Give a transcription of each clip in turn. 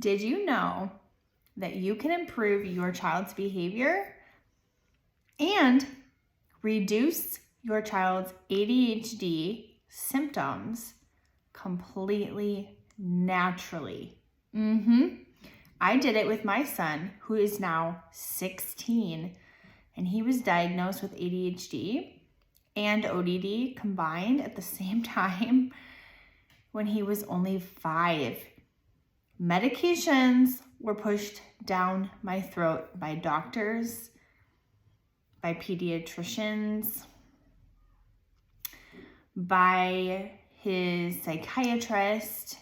Did you know that you can improve your child's behavior and reduce your child's ADHD symptoms completely naturally? I did it with my son, who is now 16, and he was diagnosed with ADHD and ODD combined at the same time when he was only 5. Medications were pushed down my throat by doctors, by pediatricians, by his psychiatrist.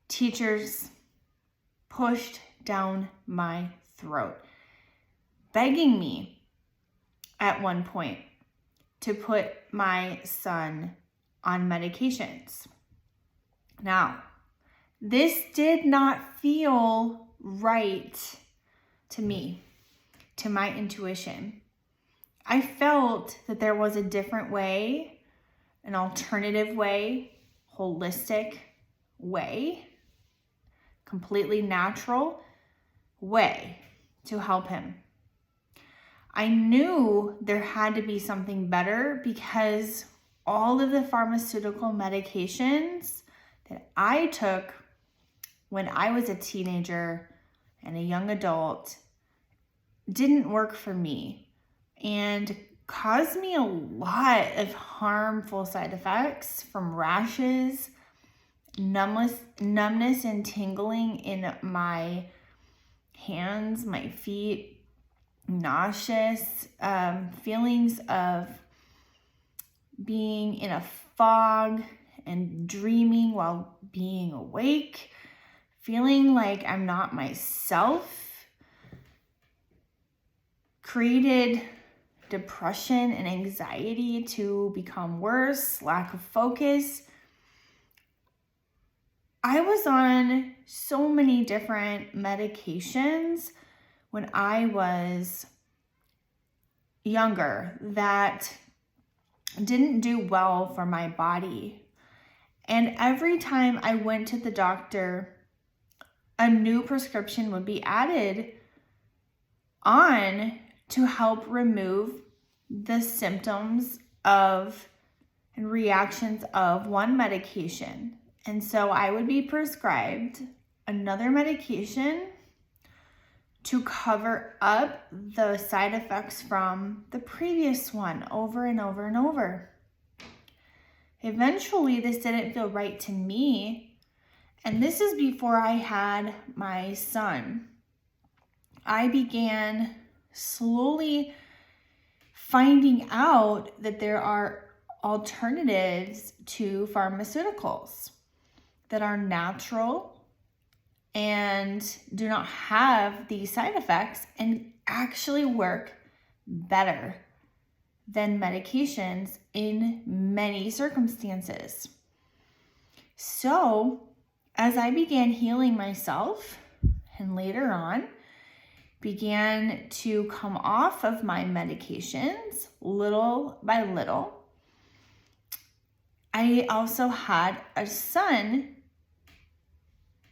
Teachers pushed down my throat, begging me at one point to put my son on medications. Now, this did not feel right to me, to my intuition. I felt that there was a different way, an alternative way, holistic way, completely natural way to help him. I knew there had to be something better because all of the pharmaceutical medications that I took when I was a teenager and a young adult didn't work for me and caused me a lot of harmful side effects, from rashes, numbness and tingling in my hands, my feet, nauseous, feelings of being in a fog and dreaming while being awake, feeling like I'm not myself, created depression and anxiety to become worse, lack of focus. I was on so many different medications when I was younger that didn't do well for my body. And every time I went to the doctor, a new prescription would be added on to help remove the symptoms of and reactions of one medication. And so I would be prescribed another medication to cover up the side effects from the previous one over and over and over. Eventually, this didn't feel right to me. And this is before I had my son. I began slowly finding out that there are alternatives to pharmaceuticals that are natural and do not have these side effects and actually work better than medications in many circumstances. So, as I began healing myself and later on began to come off of my medications little by little, I also had a son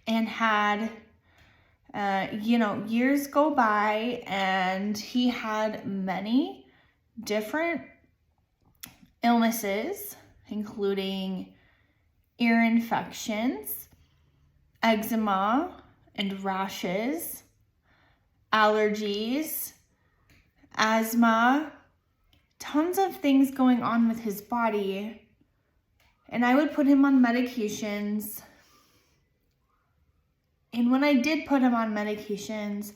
and had, years go by, and he had many different illnesses, including ear infections, eczema and rashes, allergies, asthma, tons of things going on with his body. And I would put him on medications. And when I did put him on medications,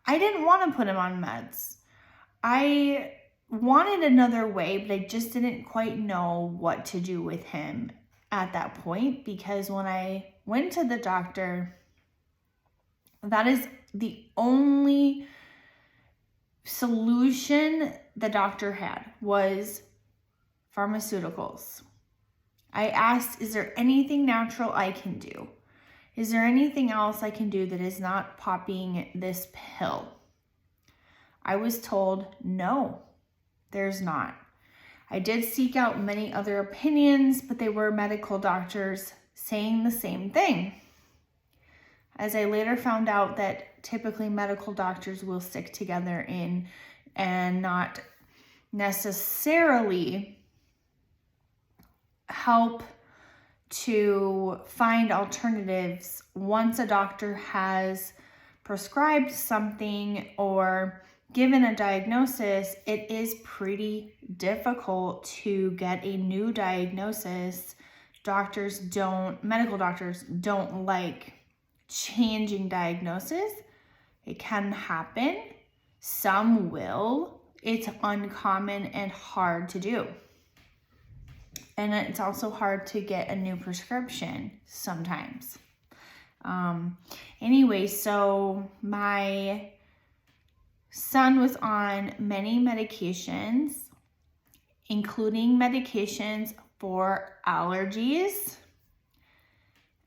I didn't want to put him on meds. I wanted another way, but I just didn't quite know what to do with him at that point, because when I went to the doctor, that is the only solution the doctor had, was pharmaceuticals. I asked, is there anything natural I can do? Is there anything else I can do that is not popping this pill? I was told, no, there's not. I did seek out many other opinions, but they were medical doctors saying the same thing. as I later found out that typically medical doctors will stick together and not necessarily help to find alternatives once a doctor has prescribed something or given a diagnosis. It is pretty difficult to get a new diagnosis. Medical doctors don't like changing diagnosis. It can happen. Some will. It's uncommon and hard to do. And it's also hard to get a new prescription sometimes. Anyway, so my son was on many medications, including medications for allergies,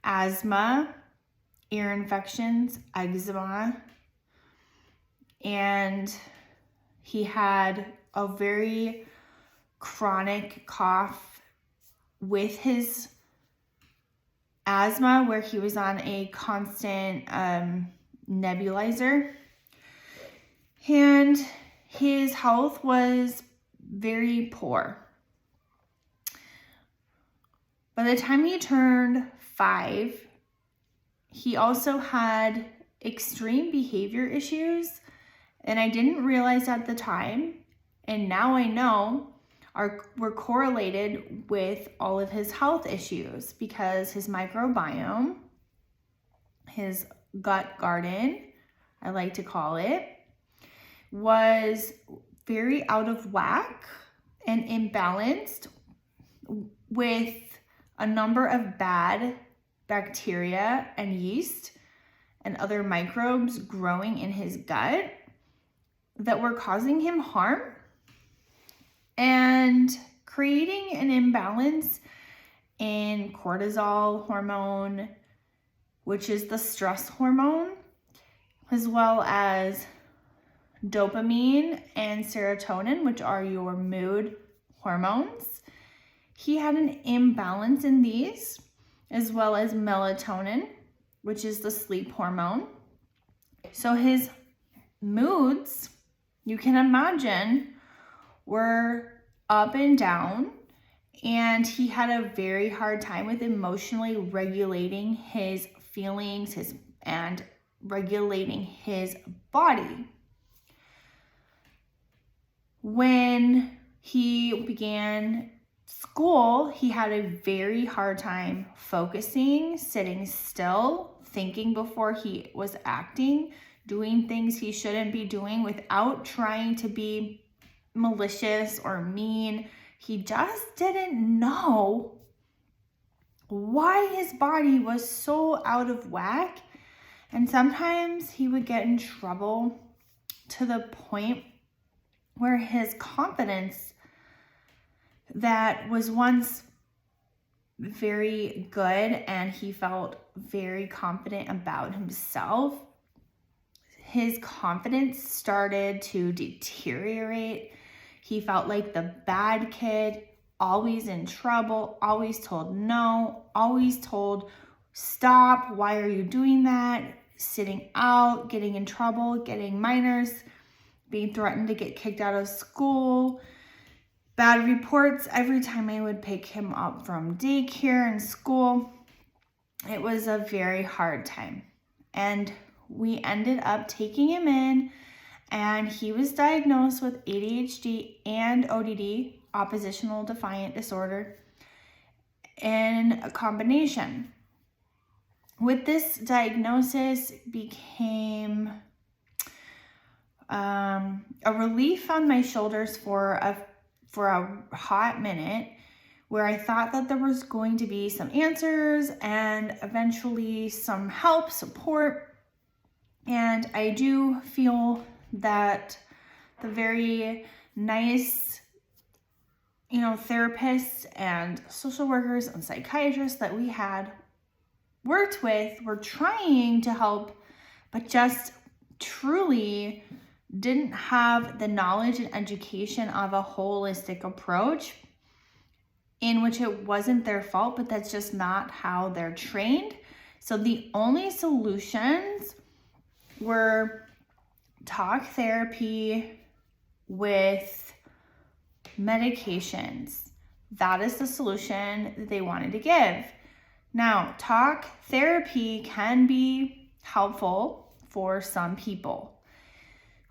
asthma, ear infections, eczema, and he had a very chronic cough with his asthma, where he was on a constant nebulizer, and his health was very poor. By the time he turned 5, he also had extreme behavior issues, and I didn't realize at the time, and now I know were correlated with all of his health issues, because his microbiome, his gut garden, I like to call it, was very out of whack and imbalanced, with a number of bad bacteria and yeast and other microbes growing in his gut that were causing him harm and creating an imbalance in cortisol hormone, which is the stress hormone, as well as dopamine and serotonin, which are your mood hormones. He had an imbalance in these, as well as melatonin, which is the sleep hormone. So his moods, you can imagine, were up and down, and he had a very hard time with emotionally regulating his feelings and regulating his body. When he began school, he had a very hard time focusing, sitting still, thinking before he was acting, doing things he shouldn't be doing without trying to be malicious or mean. He just didn't know why his body was so out of whack, and sometimes he would get in trouble to the point where his confidence, that was once very good and he felt very confident about himself, his confidence started to deteriorate. He felt like the bad kid, always in trouble, always told no, always told stop, why are you doing that, sitting out, getting in trouble, getting minors, being threatened to get kicked out of school, bad reports every time I would pick him up from daycare and school. It was a very hard time. And we ended up taking him in, and he was diagnosed with ADHD and ODD, oppositional defiant disorder, in a combination. With this diagnosis became a relief on my shoulders for a hot minute, where I thought that there was going to be some answers and eventually some help, support. And I do feel that the very nice, therapists and social workers and psychiatrists that we had worked with were trying to help, but just truly didn't have the knowledge and education of a holistic approach, in which it wasn't their fault, but that's just not how they're trained. So the only solutions were talk therapy with medications. That is the solution that they wanted to give. Now, talk therapy can be helpful for some people.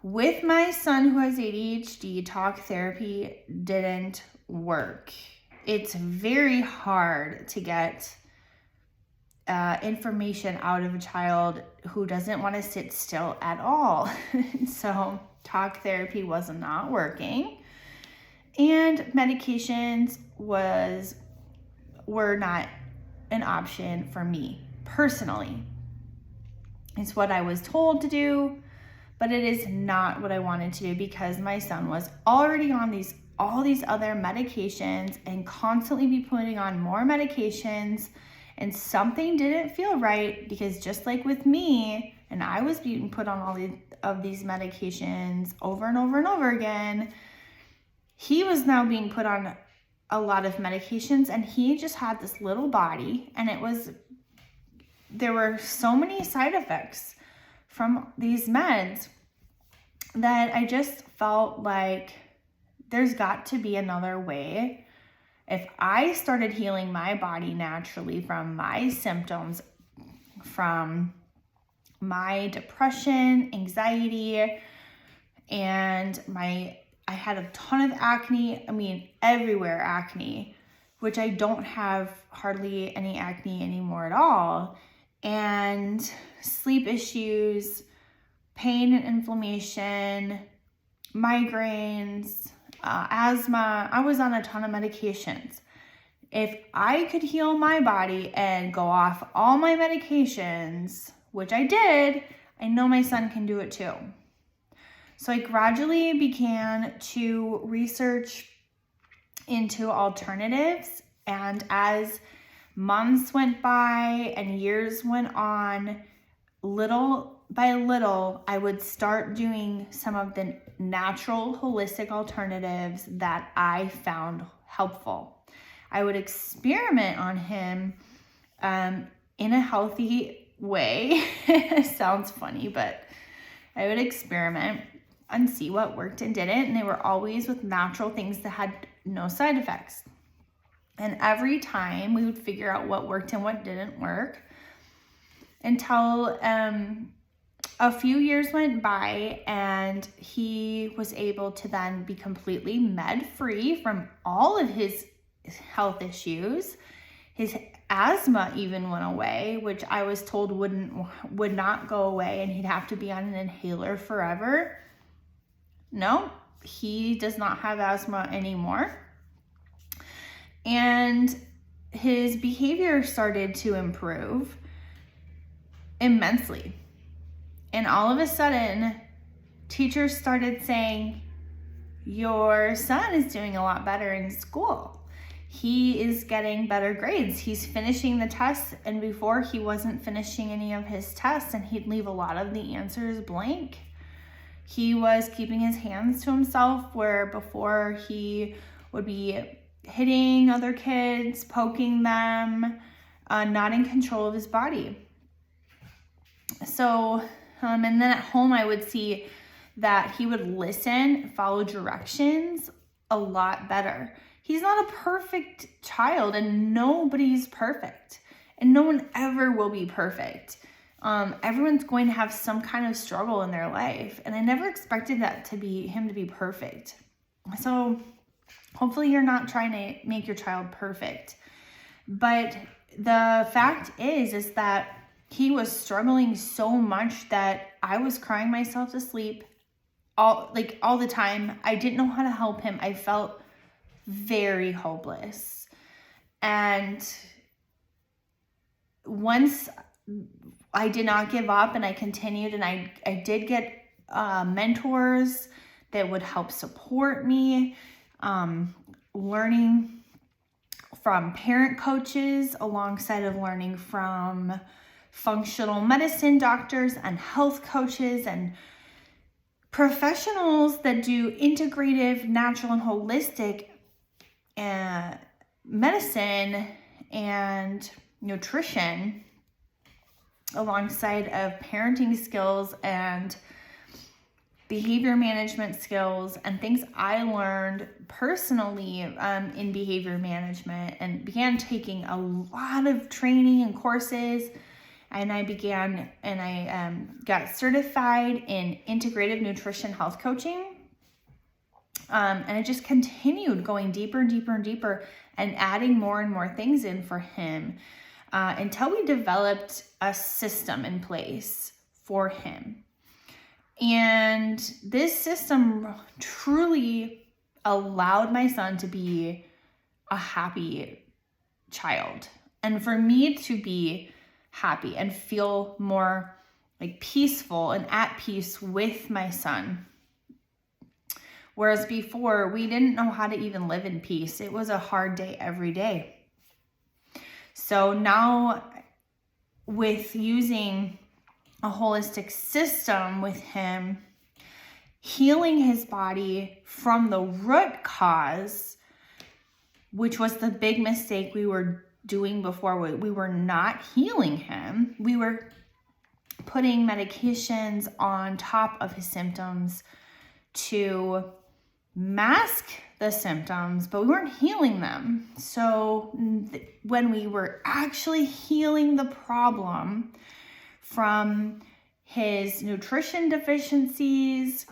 With my son who has ADHD, talk therapy didn't work. It's very hard to get information out of a child who doesn't want to sit still at all. So talk therapy was not working. And medications were not an option for me personally. It's what I was told to do, but it is not what I wanted to do because my son was already on all these other medications and constantly be putting on more medications, and something didn't feel right because just like with me, and I was being put on all of these medications over and over and over again, he was now being put on a lot of medications, and he just had this little body, and there were so many side effects from these meds that I just felt like there's got to be another way. If I started healing my body naturally from my symptoms, from my depression, anxiety, and I had a ton of acne, everywhere acne, which I don't have hardly any acne anymore at all, and sleep issues, pain and inflammation, migraines, asthma. I was on a ton of medications. If I could heal my body and go off all my medications, which I did, I know my son can do it too. So I gradually began to research into alternatives, and as months went by and years went on, little by little, I would start doing some of the natural holistic alternatives that I found helpful. I would experiment on him in a healthy way. It sounds funny, but I would experiment and see what worked and didn't, and they were always with natural things that had no side effects. And every time we would figure out what worked and what didn't work until a few years went by, and he was able to then be completely med-free from all of his health issues. His asthma even went away, which I was told would not go away, and he'd have to be on an inhaler forever. No, he does not have asthma anymore. And his behavior started to improve immensely. And all of a sudden, teachers started saying, your son is doing a lot better in school. He is getting better grades. He's finishing the tests, and before he wasn't finishing any of his tests, and he'd leave a lot of the answers blank. He was keeping his hands to himself, where before he would be hitting other kids, poking them, not in control of his body. So, and then at home I would see that he would listen, follow directions a lot better. He's not a perfect child, and nobody's perfect, and no one ever will be perfect. Everyone's going to have some kind of struggle in their life, and I never expected him to be perfect. So hopefully you're not trying to make your child perfect. But the fact is that he was struggling so much that I was crying myself to sleep all the time. I didn't know how to help him. I felt very hopeless. And once I did not give up, and I continued, and I did get mentors that would help support me, learning from parent coaches alongside of learning from functional medicine doctors and health coaches and professionals that do integrative, natural, and holistic medicine and nutrition. alongside of parenting skills and behavior management skills and things I learned personally in behavior management, and began taking a lot of training and courses. And I got certified in integrative nutrition health coaching. And I just continued going deeper and deeper and deeper and adding more and more things in for him until we developed a system in place for him. And this system truly allowed my son to be a happy child, and for me to be happy and feel more like peaceful and at peace with my son. Whereas before, we didn't know how to even live in peace. It was a hard day every day. So now, with using a holistic system with him, healing his body from the root cause, which was the big mistake we were doing before. We were not healing him. We were putting medications on top of his symptoms to mask the symptoms, but we weren't healing them. So when we were actually healing the problem from his nutrition deficiencies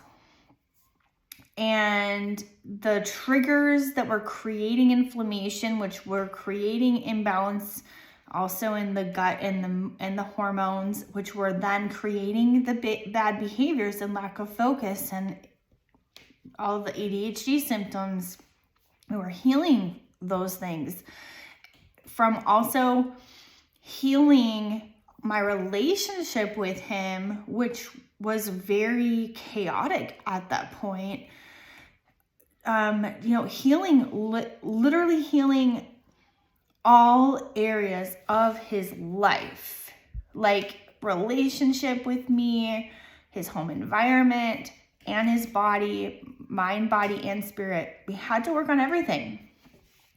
and the triggers that were creating inflammation, which were creating imbalance also in the gut and the hormones, which were then creating the bad behaviors and lack of focus and all of the ADHD symptoms, we were healing those things. From also healing my relationship with him, which was very chaotic at that point. Literally healing all areas of his life, like relationship with me, his home environment, and his body, mind, body, and spirit. We had to work on everything.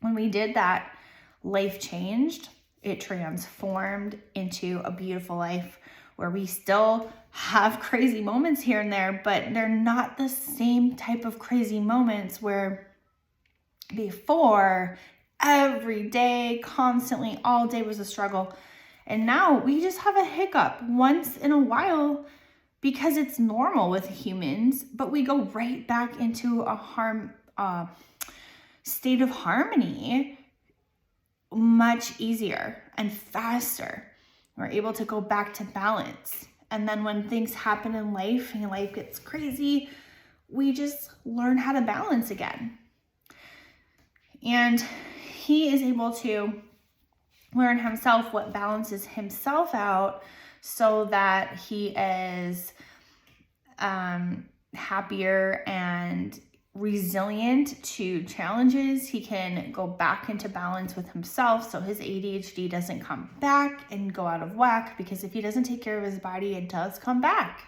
When we did that, life changed. It transformed into a beautiful life where we still have crazy moments here and there, but they're not the same type of crazy moments where before every day, constantly, all day was a struggle. And now we just have a hiccup once in a while because it's normal with humans, but we go right back into a state of harmony much easier and faster. We're able to go back to balance. And then when things happen in life and life gets crazy, we just learn how to balance again. And he is able to learn himself what balances himself out so that he is happier and resilient to challenges. He can go back into balance with himself so his ADHD doesn't come back and go out of whack, because if he doesn't take care of his body, it does come back.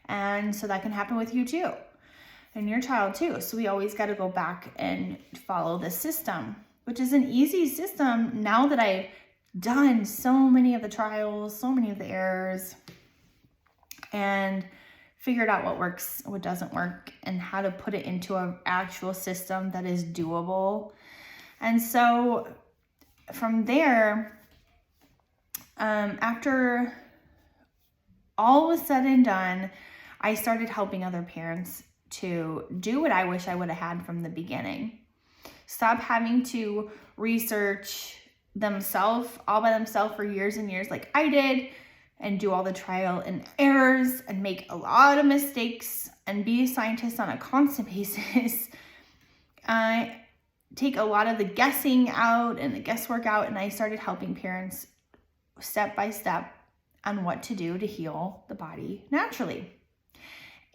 And so that can happen with you too, and your child too. So we always got to go back and follow the system, which is an easy system now that I've done so many of the trials, so many of the errors, and figured out what works, what doesn't work, and how to put it into an actual system that is doable. And so from there, after all was said and done, I started helping other parents to do what I wish I would have had from the beginning. Stop having to research themselves all by themselves for years and years like I did, and do all the trial and errors and make a lot of mistakes and be a scientist on a constant basis. Take a lot of the guessing out and the guesswork out, and I started helping parents step by step on what to do to heal the body naturally.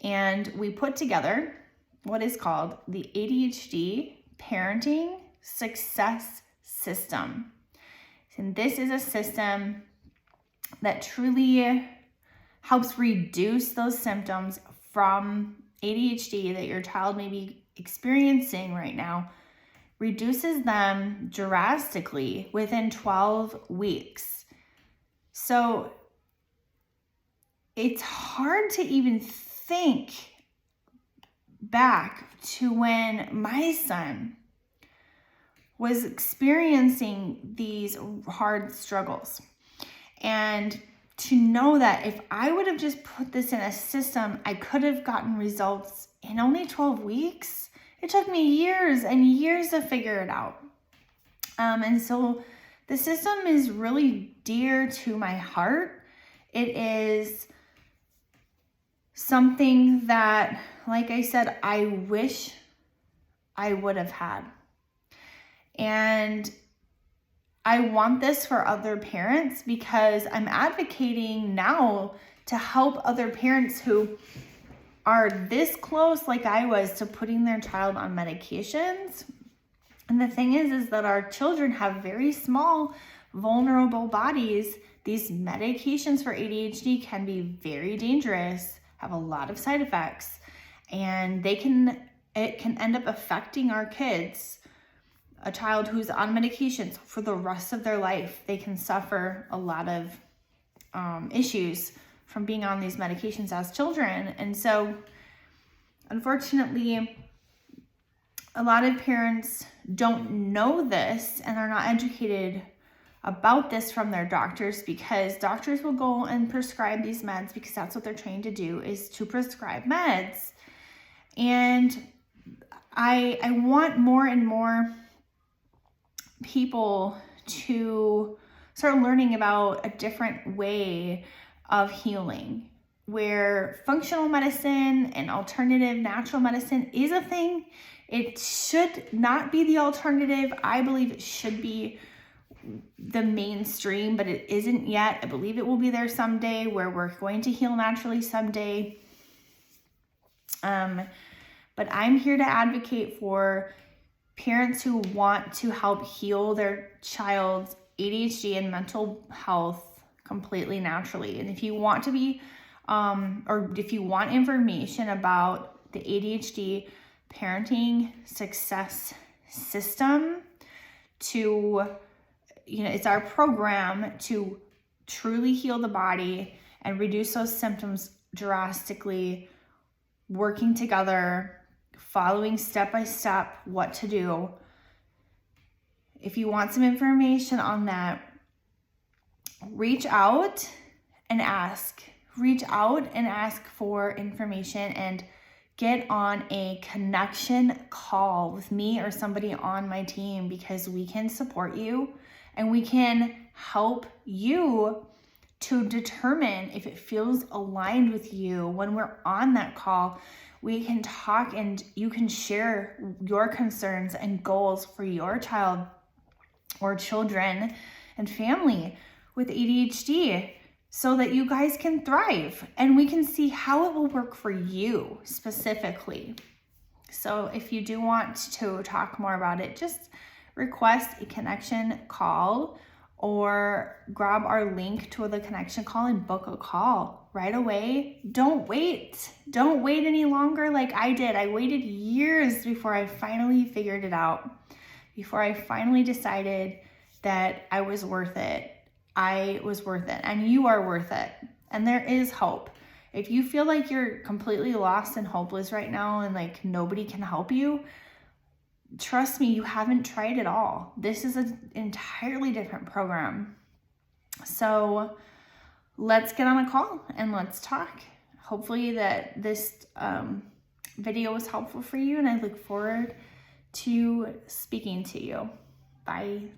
And we put together what is called the ADHD Parenting Success System. And this is a system that truly helps reduce those symptoms from ADHD that your child may be experiencing right now, reduces them drastically within 12 weeks. So it's hard to even think back to when my son was experiencing these hard struggles. And to know that if I would have just put this in a system, I could have gotten results in only 12 weeks. It took me years and years to figure it out. And so the system is really dear to my heart. It is something that, like I said, I wish I would have had. And I want this for other parents because I'm advocating now to help other parents who are this close, like I was, to putting their child on medications. And the thing is that our children have very small, vulnerable bodies. These medications for ADHD can be very dangerous, have a lot of side effects, and it can end up affecting our kids. A child who's on medications for the rest of their life, they can suffer a lot of issues from being on these medications as children. And so, unfortunately, a lot of parents don't know this and are not educated about this from their doctors, because doctors will go and prescribe these meds because that's what they're trained to do, is to prescribe meds. And I want more and more people to start learning about a different way of healing, where functional medicine and alternative natural medicine is a thing. It should not be the alternative. I believe it should be the mainstream, but it isn't yet. I believe it will be there someday, where we're going to heal naturally someday. But I'm here to advocate for parents who want to help heal their child's ADHD and mental health completely naturally. And if you want to be, or if you want information about the ADHD parenting success system, it's our program to truly heal the body and reduce those symptoms drastically, working together, following step by step what to do. If you want some information on that, reach out and ask. Reach out and ask for information and get on a connection call with me or somebody on my team, because we can support you and we can help you to determine if it feels aligned with you. When we're on that call, we can talk and you can share your concerns and goals for your child or children and family with ADHD, so that you guys can thrive and we can see how it will work for you specifically. So if you do want to talk more about it, just request a connection call or grab our link to the connection call and book a call right away. Don't wait. Don't wait any longer like I did. I waited years before I finally figured it out, before I finally decided that I was worth it. I was worth it, and you are worth it. And there is hope. If you feel like you're completely lost and hopeless right now and like nobody can help you, trust me, you haven't tried it all. This is an entirely different program. So let's get on a call and let's talk. Hopefully that this video was helpful for you, and I look forward to speaking to you. Bye.